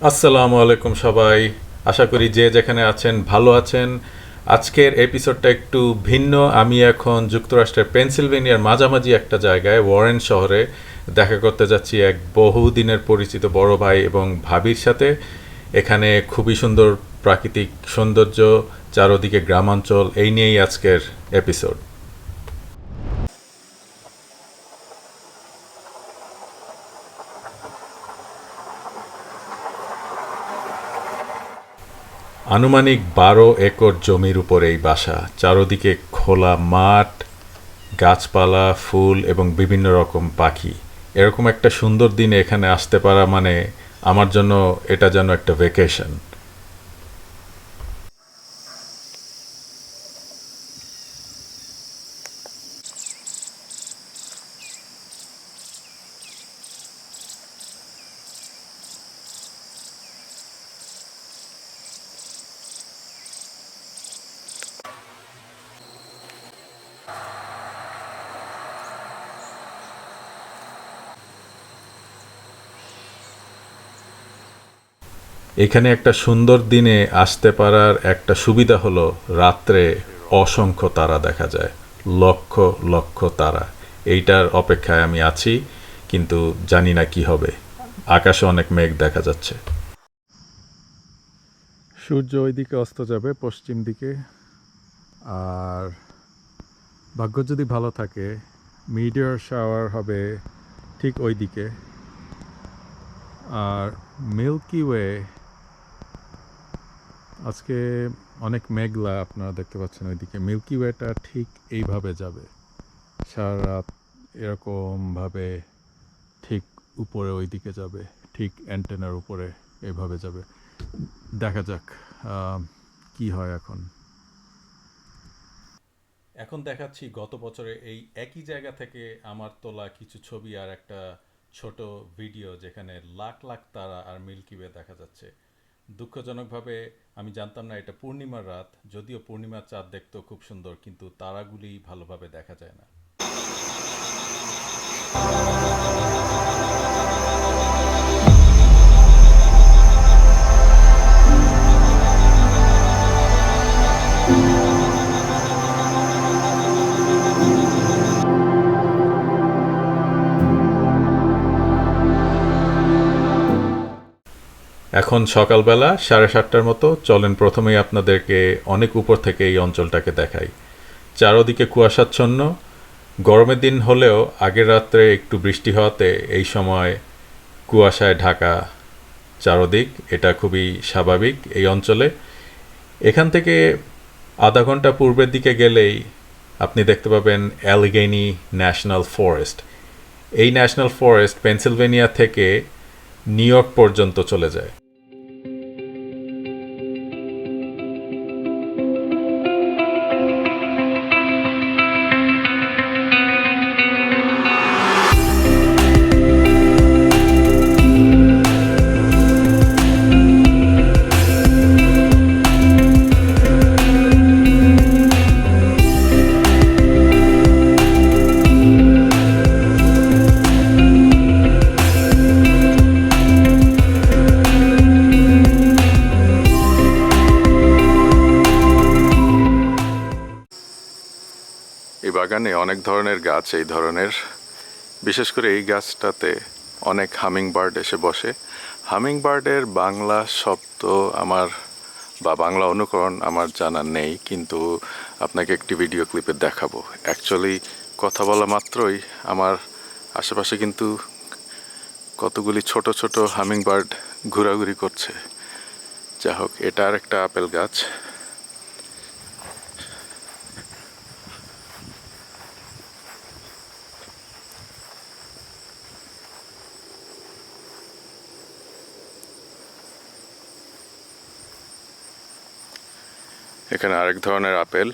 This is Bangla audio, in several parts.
আসসালামু আলাইকুম সবাই। আশা করি যে যেখানে আছেন ভালো আছেন। আজকের এপিসোডটা একটু ভিন্ন। আমি এখন যুক্তরাষ্ট্রের পেনসিলভেনিয়ার মাঝামাঝি একটা জায়গায় ওয়ারেন শহরে দেখা করতে যাচ্ছি এক বহুদিনের পরিচিত বড় ভাই এবং ভাবির সাথে। এখানে খুবই সুন্দর প্রাকৃতিক সৌন্দর্য, চারদিকে গ্রামাঞ্চল, এই নিয়েই আজকের এপিসোড। আনুমানিক 12 একর জমির উপর এই বাসা। চারদিকে খোলা মাঠ, গাছপালা, ফুল এবং বিভিন্ন রকম পাখি। এরকম একটা সুন্দর দিনে এখানে আসতে পারা মানে আমার জন্য এটা যেন একটা ভেকেশন। এখানে একটা সুন্দর দিনে আসতে পারার একটা সুবিধা হলো রাত্রে অসংখ্য তারা দেখা যায়। লক্ষ লক্ষ তারা। এইটার অপেক্ষায় আমি আছি, কিন্তু জানি না কি হবে। আকাশে অনেক মেঘ দেখা যাচ্ছে। সূর্য ওইদিকে অস্ত যাবে পশ্চিম দিকে। আর ভাগ্য যদি ভালো থাকে মিডিয়ার শাওয়ার হবে ঠিক ওই দিকে। আর মিল্কি ওয়ে আজকে অনেক মেঘলা, আপনারা দেখতে পাচ্ছেন ওইদিকে। মিল্কি ওয়েটা ঠিক এইভাবে যাবে সারা রাত, এরকমভাবে ঠিক উপরে ওইদিকে যাবে, ঠিক অ্যান্টেনার উপরে এইভাবে যাবে। দেখা যাক কি হয় এখন। এখন দেখাচ্ছি গত বছরে এই একই জায়গা থেকে আমার তোলা কিছু ছবি আর একটা ছোট ভিডিও, যেখানে লাখ লাখ তারা আর মিল্কি ওয়ে দেখা যাচ্ছে। দুঃখজনকভাবে আমি জানতাম না এটা পূর্ণিমার রাত। যদিও পূর্ণিমার চাঁদ দেখতেও খুব সুন্দর, কিন্তু তারাগুলি ভালোভাবে দেখা যায় না। এখন সকালবেলা 7:30টার মতো। চলেন প্রথমেই আপনাদেরকে অনেক উপর থেকে এই অঞ্চলটাকে দেখাই। চারদিকে কুয়াশাচ্ছন্ন। গরমের দিন হলেও আগের রাত্রে একটু বৃষ্টি হওয়াতে এই সময় কুয়াশায় ঢাকা চারদিক। এটা খুবই স্বাভাবিক এই অঞ্চলে। এখান থেকে আধা ঘন্টা পূর্বের দিকে গেলেই আপনি দেখতে পাবেন অ্যালিগেনি ন্যাশনাল ফরেস্ট। এই ন্যাশনাল ফরেস্ট পেনসিলভেনিয়া থেকে নিউ ইয়র্ক পর্যন্ত চলে যায়। এই বাগানে অনেক ধরনের গাছ এই ধরনের। বিশেষ করে এই গাছটাতে অনেক হামিং বার্ড এসে বসে। হামিং বার্ডের বাংলা শব্দ আমার বা বাংলা অনুকরণ আমার জানা নেই, কিন্তু আপনাকে একটি ভিডিও ক্লিপে দেখাবো। অ্যাকচুয়ালি কথা বলা মাত্রই আমার আশেপাশে কিন্তু কতগুলি ছোট ছোট হামিং বার্ড ঘোরাঘুরি করছে। যা হোক, এটা আর একটা আপেল গাছ। এখানে আরেক ধরনের আপেল।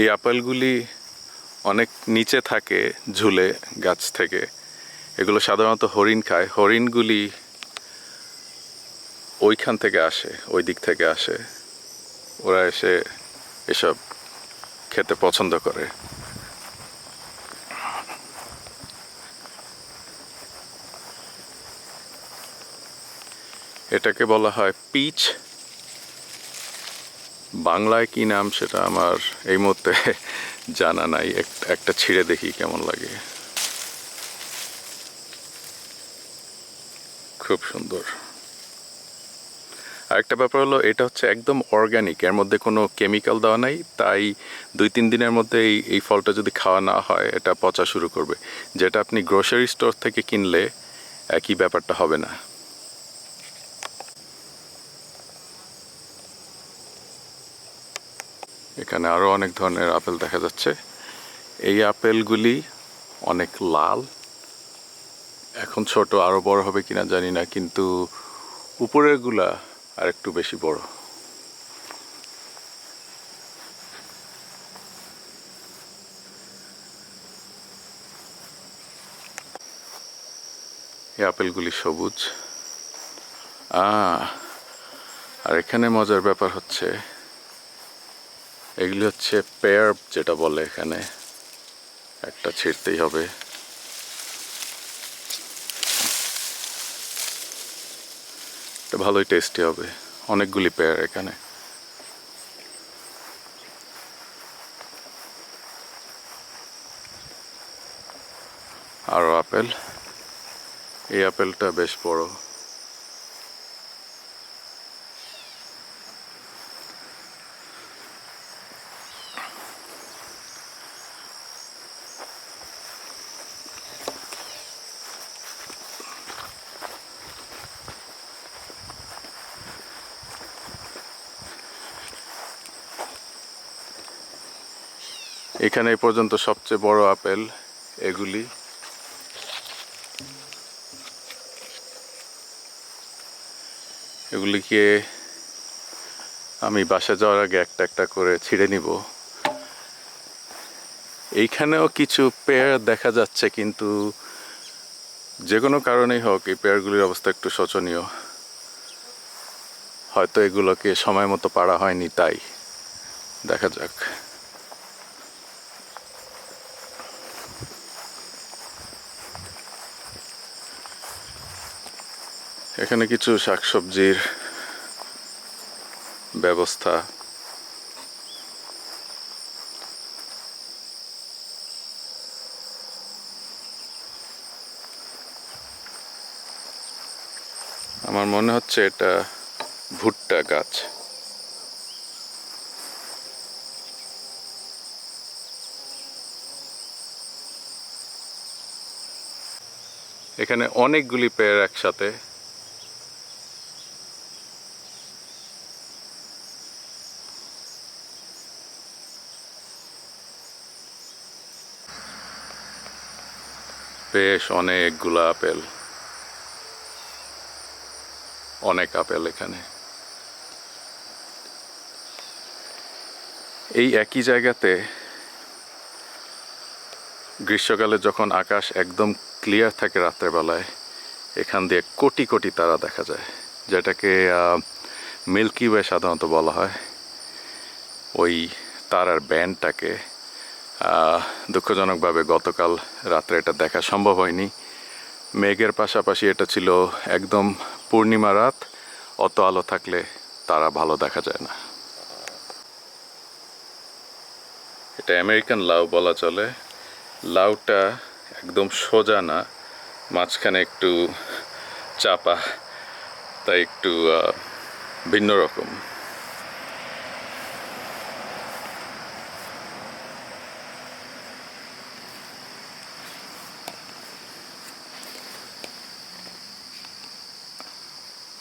এই আপেলগুলি অনেক নিচে থাকে, ঝুলে গাছ থেকে। এগুলো সাধারণত হরিণ খায়। হরিণগুলি ওইখান থেকে আসে, ওই দিক থেকে আসে। ওরা এসে এসব খেতে পছন্দ করে। এটাকে বলা হয় পিচ। বাংলায় কি নাম সেটা আমার এই মুহূর্তে জানা নাই। একটা ছিঁড়ে দেখি কেমন লাগে। খুব সুন্দর। আরেকটা ব্যাপার হলো, এটা হচ্ছে একদম অর্গ্যানিক, এর মধ্যে কোনো কেমিক্যাল দেওয়া নাই। তাই 2-3 দিনের মধ্যে এই ফলটা যদি খাওয়া না হয় এটা পচা শুরু করবে, যেটা আপনি গ্রোসারি স্টোর থেকে কিনলে একই ব্যাপারটা হবে না। এখানে আরও অনেক ধরনের আপেল দেখা যাচ্ছে। এই আপেলগুলি অনেক লাল, এখন ছোট, আরও বড় হবে কিনা জানি না, কিন্তু উপরেরগুলা আর একটু বেশি বড়। এই আপেলগুলি সবুজ। আর এখানে মজার ব্যাপার হচ্ছে, এগুলি হচ্ছে পেয়ার যেটা বলে, এখানে একটা ছিঁড়তেই হবে। এটা ভালোই টেস্টি হবে, অনেকগুলি পেয়ার এখানে। আরও আপেল। এই আপেলটা বেশ বড়। এখানে এই পর্যন্ত সবচেয়ে বড় আপেল এগুলি। এগুলিকে আমি বাসা যাওয়ার আগে একটা একটা করে ছিঁড়ে নিব। এইখানেও কিছু পেয়ার দেখা যাচ্ছে, কিন্তু যে কোনো কারণেই হোক এই পেয়ারগুলির অবস্থা একটু শোচনীয়। হয়তো এগুলোকে সময় মতো পাড়া হয়নি, তাই দেখা যাক। এখানে কিছু শাকসবজির ব্যবস্থা। আমার মনে হচ্ছে এটা ভুট্টা গাছ। এখানে অনেকগুলি পেয়ার একসাথে। বেশ অনেকগুলো আপেল, অনেক আপেল এখানে। এই একই জায়গাতে গ্রীষ্মকালে যখন আকাশ একদম ক্লিয়ার থাকে রাত্রেবেলায়, এখান দিয়ে কোটি কোটি তারা দেখা যায়, যেটাকে মিল্কি ওয়ে সাধারণত বলা হয়। ওই তারার ব্যান্ডটাকে দুঃখজনকভাবে গতকাল রাত্রে এটা দেখা সম্ভব হয়নি। মেঘের পাশাপাশি এটা ছিল একদম পূর্ণিমা রাত, অত আলো থাকলে তারা ভালো দেখা যায় না। এটা আমেরিকান লাউ বলা চলে। লাউটা একদম সোজা না, মাঝখানে একটু চাপা, তাই একটু ভিন্ন রকম।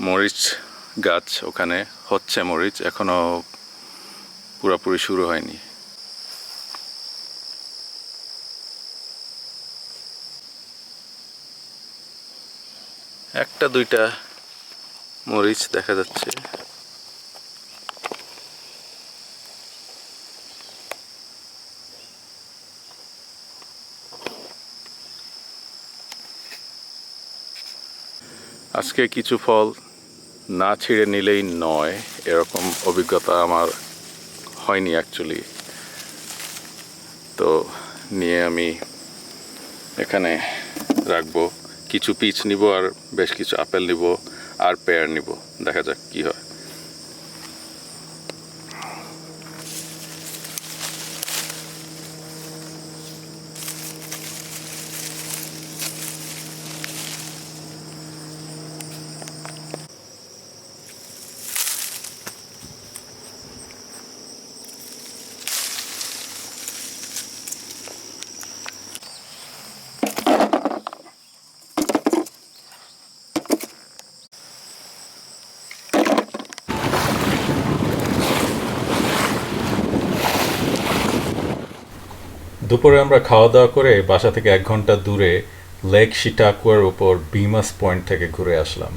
মরিচ গাছ ওখানে হচ্ছে, মরিচ এখনো পুরোপুরি শুরু হয়নি। একটা দুইটা মরিচ দেখা যাচ্ছে। আজকে কিছু ফল না ছিঁড়ে নিলেই নয়, এরকম অভিজ্ঞতা আমার হয়নি অ্যাকচুয়ালি। তো নিয়ে আমি এখানে রাখবো। কিছু পিচ নিব আর বেশ কিছু আপেল নিব আর পেয়ার নিব, দেখা যাক কি হয়। দুপুরে আমরা খাওয়া দাওয়া করে বাসা থেকে 1 ঘন্টা দূরে লেক শিটাকুয়ার উপর বিমাস পয়েন্ট থেকে ঘুরে আসলাম।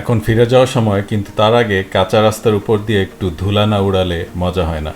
এখন ফিরে যাওয়ার সময়, কিন্তু তার আগে কাঁচা রাস্তার উপর দিয়ে একটু ধুলা না উড়ালে মজা হয় না।